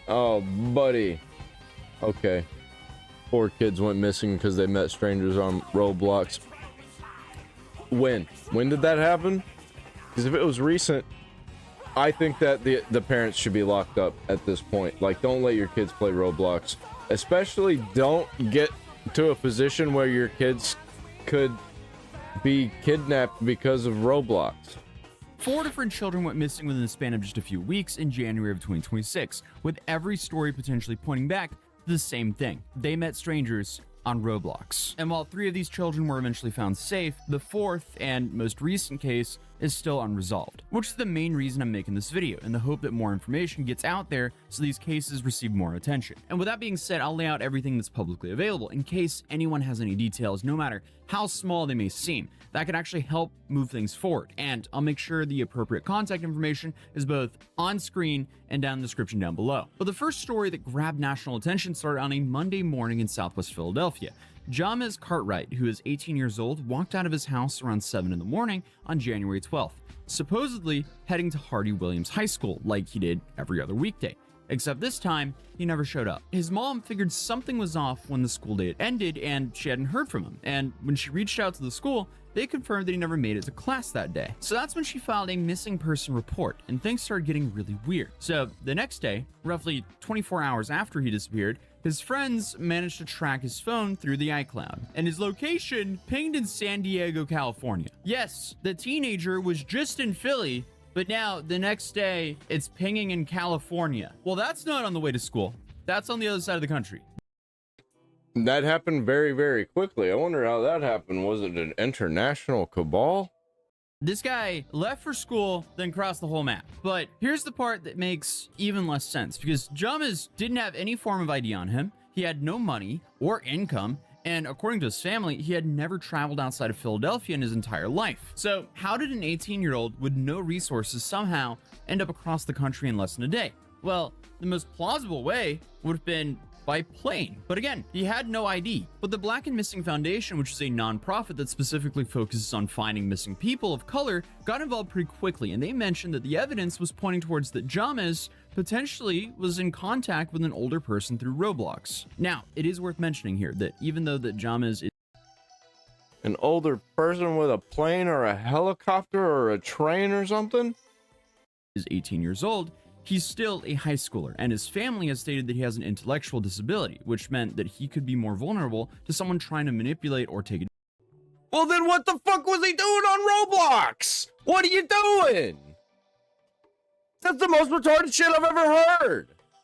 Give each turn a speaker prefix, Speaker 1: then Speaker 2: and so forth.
Speaker 1: Oh, buddy. Okay. 4 kids went missing because they met strangers on Roblox. When did that happen? Because if it was recent, I think that the parents should be locked up at this point. Like, don't let your kids play Roblox. Especially don't get to a position where your kids could be kidnapped because of Roblox.
Speaker 2: 4 different children went missing within the span of just a few weeks in January of 2026, with every story potentially pointing back to the same thing. They met strangers on Roblox. And while 3 of these children were eventually found safe, the 4th and most recent case is still unresolved, which is the main reason I'm making this video, in the hope that more information gets out there so these cases receive more attention. And with that being said, I'll lay out everything that's publicly available in case anyone has any details, no matter how small they may seem, that could actually help move things forward. And I'll make sure the appropriate contact information is both on screen and down in the description down below. But the first story that grabbed national attention started on a Monday morning in Southwest Philadelphia. James Cartwright, who is 18 years old, walked out of his house around 7 in the morning on January 12th, supposedly heading to Hardy Williams High School like he did every other weekday. Except this time, he never showed up. His mom figured something was off when the school day had ended and she hadn't heard from him. And when she reached out to the school, they confirmed that he never made it to class that day. So that's when she filed a missing person report, and things started getting really weird. So the next day, roughly 24 hours after he disappeared, his friends managed to track his phone through the iCloud, and his location pinged in San Diego, California. Yes, the teenager was just in Philly, but now the next day it's pinging in California. Well, that's not on the way to school. That's on the other side of the country.
Speaker 1: That happened very, very quickly. I wonder how that happened. Was it an international cabal?
Speaker 2: This guy left for school, then crossed the whole map. But here's the part that makes even less sense, because James didn't have any form of ID on him. He had no money or income, and according to his family, he had never traveled outside of Philadelphia in his entire life. So how did an 18-year-old with no resources somehow end up across the country in less than a day? Well, the most plausible way would have been by plane. But again, he had no ID. But the Black and Missing Foundation, which is a nonprofit that specifically focuses on finding missing people of color, got involved pretty quickly, and they mentioned that the evidence was pointing towards that James potentially was in contact with an older person through Roblox. Now, it is worth mentioning here that even though that James is
Speaker 1: an older person with a plane or a helicopter or a train or something?
Speaker 2: Is 18 years old, he's still a high schooler, and his family has stated that he has an intellectual disability, which meant that he could be more vulnerable to someone trying to manipulate or take it.
Speaker 1: Well, then what the fuck was he doing on Roblox? What are you doing? That's the most retarded shit I've ever heard.